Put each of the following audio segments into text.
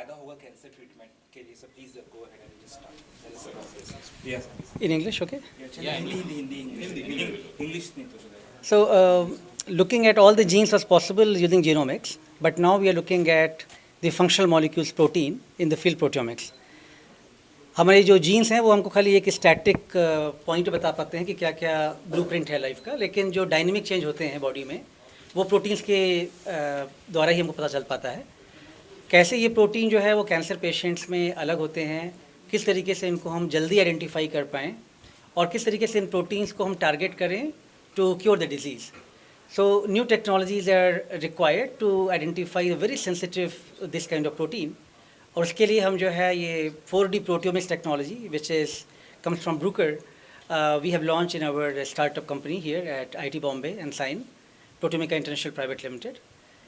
फायदा होगा cancer treatment के लिए, so please go ahead and just start. Yes In English, okay? या हिंदी इंग्लिश नहीं तो चलेगा। So, looking at all the genes was possible using genomics, but now we are looking at the functional molecules protein in the field proteomics. हमारी जो jeans हैं वो हमको खाली एक स्टैटिक पॉइंट बता पाते हैं कि क्या क्या ब्लूप्रिंट है लाइफ का, लेकिन जो डायनेमिक चेंज होते हैं बॉडी में वो प्रोटीन्स के द्वारा ही हमको पता चल पाता है। कैसे ये प्रोटीन जो है वो कैंसर पेशेंट्स में अलग होते हैं, किस तरीके से इनको हम जल्दी आइडेंटिफाई कर पाएँ और किस तरीके से इन प्रोटीन्स को हम टारगेट करें to cure the disease. So new technologies are required to identify a very sensitive this kind of protein. और उसके लिए हम जो है ये 4D proteomics technology which is comes from Bruker, we have launched in our startup company here at IIT Bombay and Sign Proteomica International Private Limited.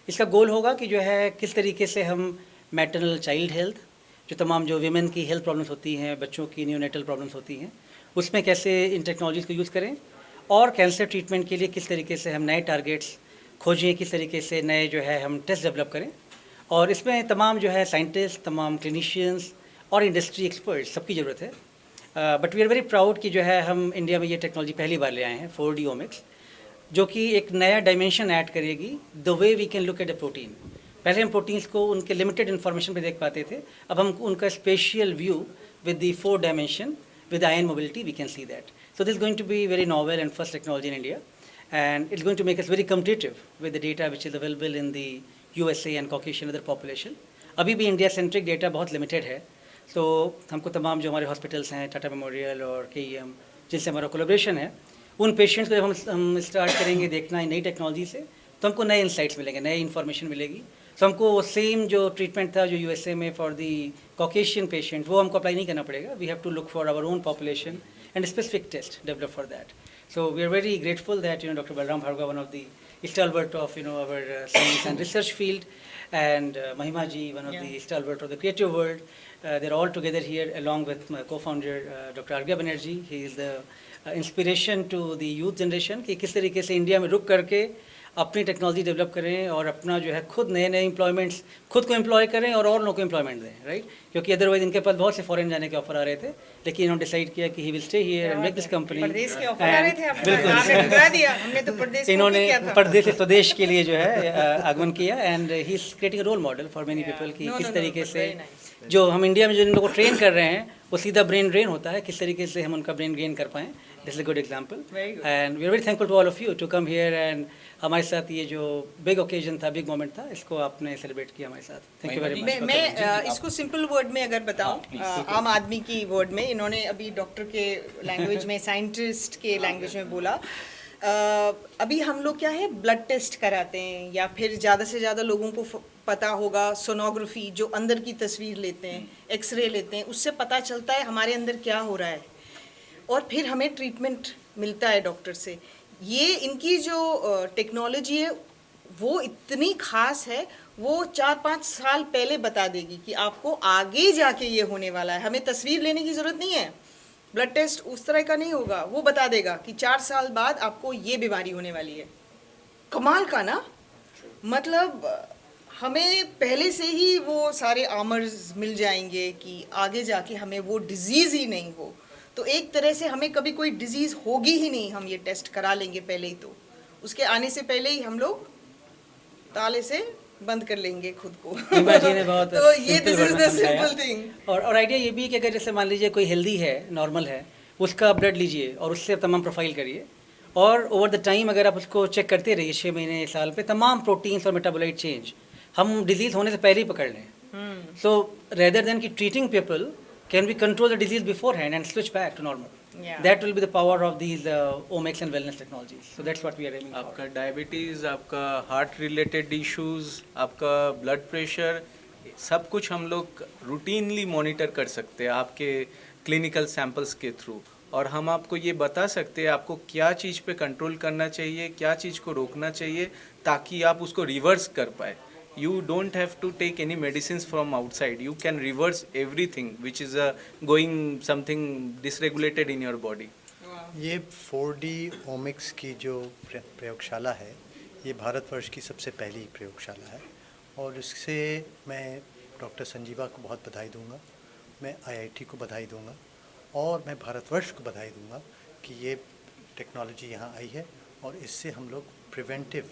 इसका गोल होगा कि जो है किस तरीके से हम मैटरनल चाइल्ड हेल्थ, जो तमाम जो वीमेन की हेल्थ प्रॉब्लम्स होती हैं, बच्चों की न्यूनेटल प्रॉब्लम्स होती हैं, उसमें कैसे इन टेक्नोलॉजीज़ को यूज़ करें और कैंसर ट्रीटमेंट के लिए किस तरीके से हम नए टारगेट्स खोजें, किस तरीके से नए जो है हम टेस्ट डेवलप करें। और इसमें तमाम जो है साइंटिस्ट, तमाम क्लिनिशियंस और इंडस्ट्री एक्सपर्ट्स सबकी ज़रूरत है। But we are very proud कि जो है हम इंडिया में ये टेक्नोलॉजी पहली बार ले आए हैं 4D ओमिक्स, जो कि एक नया डायमेंशन ऐड करेगी the way we can look at the protein. पहले हम प्रोटीन्स को उनके लिमिटेड इन्फॉर्मेशन पे देख पाते थे, अब हम उनका spatial view with the 4 dimension with ion mobility we can see that. So this is going to be very novel and first technology in India, and it's going to make us very competitive with the data which is available in the USA and Caucasian other population. अभी भी India centric data बहुत limited है, तो हमको तमाम जो हमारे hospitals हैं, टाटा मेमोरियल और KEM, जिनसे हमारा कोलेब्रेशन है, उन पेशेंट्स को जब हम स्टार्ट करेंगे देखना नई टेक्नोलॉजी से, तो हमको नए इंसाइट्स मिलेंगे, नई इन्फॉर्मेशन मिलेगी। तो हमको वो सेम जो ट्रीटमेंट था जो USA में फॉर दी कॉकेशियन पेशेंट, वो हमको अप्लाई नहीं करना पड़ेगा। We have to look for our own population and specific test develop for that. So we are very grateful that Dr. Balram Bhargava, one of the stalwart of our science and research field, and Mahima ji, one of the stalwart of the creative world. They're all together here along with my co-founder Dr. Arghya Banerjee. He is the inspiration to the youth generation कि किस तरीके से India में रुक करके अपनी technology develop करें और अपना जो है खुद नए नए एम्प्लॉयमेंट्स खुद को एम्प्लॉय करें और लोगों को एम्प्लॉयमेंट दें, राइट? क्योंकि अदरवाइज इनके पास बहुत से फॉरेन जाने के ऑफर आ रहे थे, लेकिन इन्होंने डिसाइड किया कि he will stay here and make this company. इन्होंने परदेश से स्वदेश के लिए जो है आगमन किया, and he is creating a role model for many people कि किस तरीके से जो हम इंडिया में जो इन लोगों को ट्रेन कर रहे हैं वो सीधा ब्रेन ड्रेन होता है, किस तरीके से हम उनका ब्रेन गेन कर पाएँ। This is a good example, and we are very thankful to all of you to come here, and हमारे साथ ये जो बिग ओकेजन था, बिग मोमेंट था, इसको आपने सेलिब्रेट किया हमारे साथ। Thank you very much. मैं इसको सिंपल वर्ड में अगर बताऊं, आम आदमी की वर्ड में, इन्होंने अभी डॉक्टर के लैंग्वेज में, साइंटिस्ट के लैंग्वेज में बोला। अभी हम लोग क्या है, ब्लड टेस्ट कराते हैं, या फिर ज़्यादा से ज़्यादा लोगों को पता होगा सोनोग्राफी, जो अंदर की तस्वीर लेते हैं, एक्सरे लेते हैं, उससे पता चलता है हमारे अंदर क्या हो रहा है, और फिर हमें ट्रीटमेंट मिलता है डॉक्टर से। ये इनकी जो टेक्नोलॉजी है वो इतनी खास है, वो 4-5 साल पहले बता देगी कि आपको आगे जाके ये होने वाला है। हमें तस्वीर लेने की ज़रूरत नहीं है, ब्लड टेस्ट उस तरह का नहीं होगा, वो बता देगा कि 4 साल बाद आपको ये बीमारी होने वाली है। कमाल का ना, मतलब हमें पहले से ही वो सारे आमर्स मिल जाएंगे कि आगे जाके हमें वो डिजीज़ ही नहीं हो। तो एक तरह से हमें कभी कोई डिजीज़ होगी ही नहीं, हम ये टेस्ट करा लेंगे पहले ही, तो उसके आने से पहले ही हम लोग ताले से बंद कर लेंगे खुद को। बहुत तो ये this is the simple thing. और आइडिया ये भी है कि अगर जैसे मान लीजिए कोई हेल्दी है, नॉर्मल है, उसका ब्लड लीजिए और उससे तमाम प्रोफाइल करिए, और ओवर द टाइम अगर आप उसको चेक करते रहिए 6 महीने, साल पे, तमाम प्रोटीन्स और मेटाबोलाइट चेंज हम डिजीज़ होने से पहले ही पकड़ लें। सो रेदर देन की treating people can we control the disease beforehand and switch back to normal? That will be the power of these omics and wellness technologies. So that's what we are aiming for. आपका diabetes, आपका heart related issues, आपका blood pressure, सब कुछ हम लोग routinely monitor कर सकते हैं आपके क्लिनिकल सैंपल्स के थ्रू, और हम आपको ये बता सकते हैं आपको क्या चीज़ पे कंट्रोल करना चाहिए, क्या चीज़ को रोकना चाहिए, ताकि आप उसको रिवर्स कर पाए। You don't have to take any medicines from outside. You can reverse everything which is going something dysregulated in your body. ये 4D ओमिक्स की जो प्रयोगशाला है, ये भारतवर्ष की सबसे पहली प्रयोगशाला है, और इससे मैं डॉक्टर संजीवा को बहुत बधाई दूंगा, मैं आईआईटी को बधाई दूंगा और मैं भारतवर्ष को बधाई दूंगा कि ये टेक्नोलॉजी यहाँ आई है और इससे हम लोग प्रिवेंटिव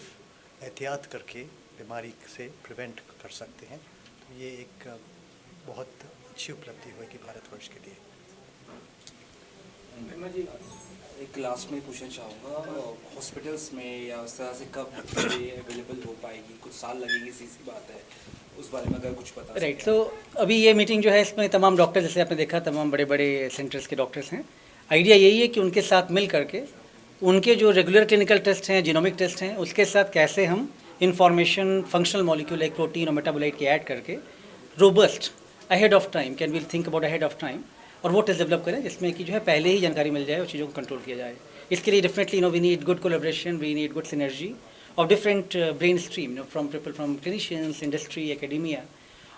एहतियात करके बीमारी से प्रिवेंट कर सकते हैं। तो ये एक बहुत अच्छी उपलब्धि होगी भारतवर्ष के लिए। एक लास्ट में पूछना चाहूँगा, हॉस्पिटल्स में या उस तरह से कब ये अवेलेबल हो पाएगी? कुछ साल लगेगी, सी बात है, उस बारे में अगर कुछ पता। राइट, तो अभी ये मीटिंग जो है इसमें तमाम डॉक्टर, जैसे आपने देखा, तमाम बड़े बड़े सेंटर्स के डॉक्टर्स हैं। आइडिया यही है कि उनके साथ मिल करके उनके जो रेगुलर क्लिनिकल टेस्ट हैं, जीनोमिक टेस्ट हैं, उसके साथ कैसे हम information functional molecule like protein और मेटाबोलाइट के ऐड करके robust ahead of time, can we'll think about ahead of time, और वो टेस्ट डेवलप करें जिसमें कि जो है पहले ही जानकारी मिल जाए और चीज़ों को कंट्रोल किया जाए। इसके लिए definitely we need good collaboration, we need good synergy of different brain stream, from people from clinicians, industry, academia.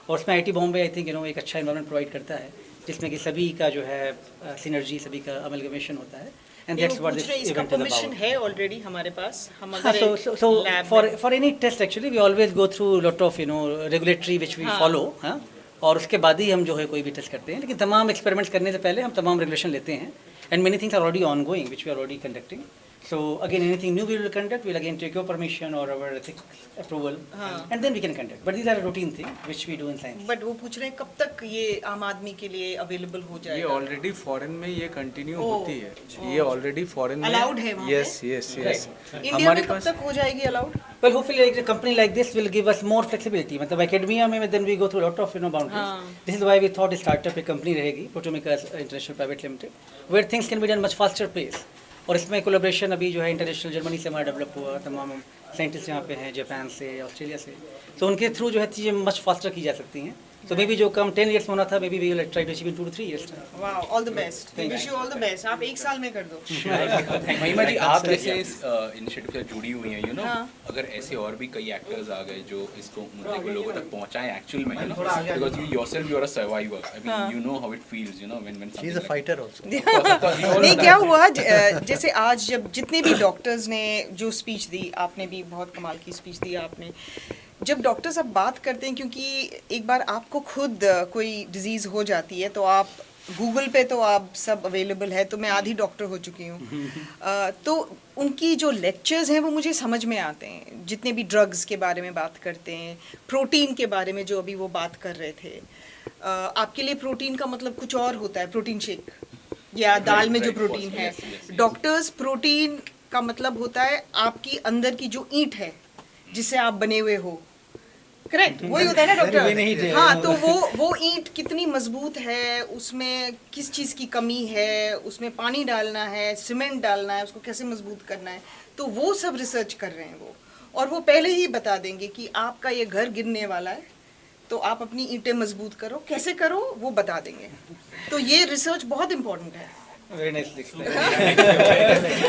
और उसमें आईटी बॉम्बे आई थिंक एक अच्छा इन्वायरमेंट प्रोवाइड करता है जिसमें कि सभी का जो है सिनर्जी, सभी का अमलगमेशन होता है। And that's what this event is about. है ऑलरेडी हमारे पास, हम हाँ, so for any test actually we always go through lot of regulatory which we follow, हाँ, और उसके बाद ही हम जो है कोई भी टेस्ट करते हैं। लेकिन तमाम एक्सपेरिमेंट्स करने से पहले हम तमाम रेगुलेशन लेते हैं, and many things are already ongoing which we are already conducting. So again, anything new we will conduct, we'll again take your permission or our ethics approval, and then we can conduct. But these are routine things which we do in science. But वो पूछ रहे हैं कब तक ये आम आदमी के लिए अवेलेबल हो ये जाएगा? ऑलरेडी फॉरेन में ये कंटिन्यू होती है, ये ऑलरेडी फॉरेन में Allowed है वहाँ पे? Yes yes yes. इंडिया हमारे में कब पास तक हो जाएगी allowed? Well, hopefully like a company like this will give us more flexibility. मतलब academia में then we go through a lot of boundaries. This is why we thought startup एक company रहेगी, Protomica International Private Limited, where things can be done much faster pace. और इसमें collaboration अभी जो है international Germany से हमारा डेवलप हुआ, तमाम साइंटिस्ट यहाँ पे हैं, जापान से, ऑस्ट्रेलिया से, तो उनके थ्रू जो है चीज़ें मच फास्टर की जा सकती हैं। तो मे बी जो कम 10 years में होना था, maybe we will try to achieve in 2 to 3 years time. Wow, all the best, wish you all the best. आप एक साल में कर दो। महिमा जी, आप जैसे इस इनिशिएटिव से जुड़ी हुई हैं, हाँ। अगर ऐसे और भी कई एक्टर्स आ गए जो इसको मुद्दे को लोगों तक पहुंचाएं एक्चुअल में, because you yourself you are a survivor, I mean you know how it feels, when she is a fighter also. नहीं, क्या हुआ, जैसे आज जब जितने भी डॉक्टर्स ने जो स्पीच दी, आपने भी बहुत कमाल की स्पीच दी आपने। जब डॉक्टर्स अब बात करते हैं, क्योंकि एक बार आपको खुद कोई डिजीज़ हो जाती है तो आप गूगल पे तो आप सब अवेलेबल है, तो मैं आधी डॉक्टर हो चुकी हूँ। तो उनकी जो लेक्चर्स हैं वो मुझे समझ में आते हैं, जितने भी ड्रग्स के बारे में बात करते हैं, प्रोटीन के बारे में जो अभी वो बात कर रहे थे। आपके लिए प्रोटीन का मतलब कुछ और होता है, प्रोटीन शेक या दाल में जो प्रोटीन है। डॉक्टर्स, प्रोटीन का मतलब होता है आपकी अंदर की जो ईंट है जिससे आप बने हुए हो, करेक्ट? वही होता है ना डॉक्टर? हाँ, तो वो ईंट कितनी मजबूत है, उसमें किस चीज़ की कमी है, उसमें पानी डालना है, सीमेंट डालना है, उसको कैसे मजबूत करना है, तो वो सब रिसर्च कर रहे हैं वो। और वो पहले ही बता देंगे कि आपका ये घर गिरने वाला है, तो आप अपनी ईंटें मजबूत करो, कैसे करो वो बता देंगे। तो ये रिसर्च बहुत इंपॉर्टेंट है। Very nicely explained.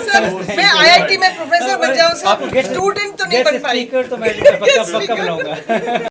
सर, मैं आईआईटी में प्रोफेसर बन जाऊँ सर, स्टूडेंट तो नहीं बन पाई। स्पीकर तो मैं पक्का बुलाऊंगा।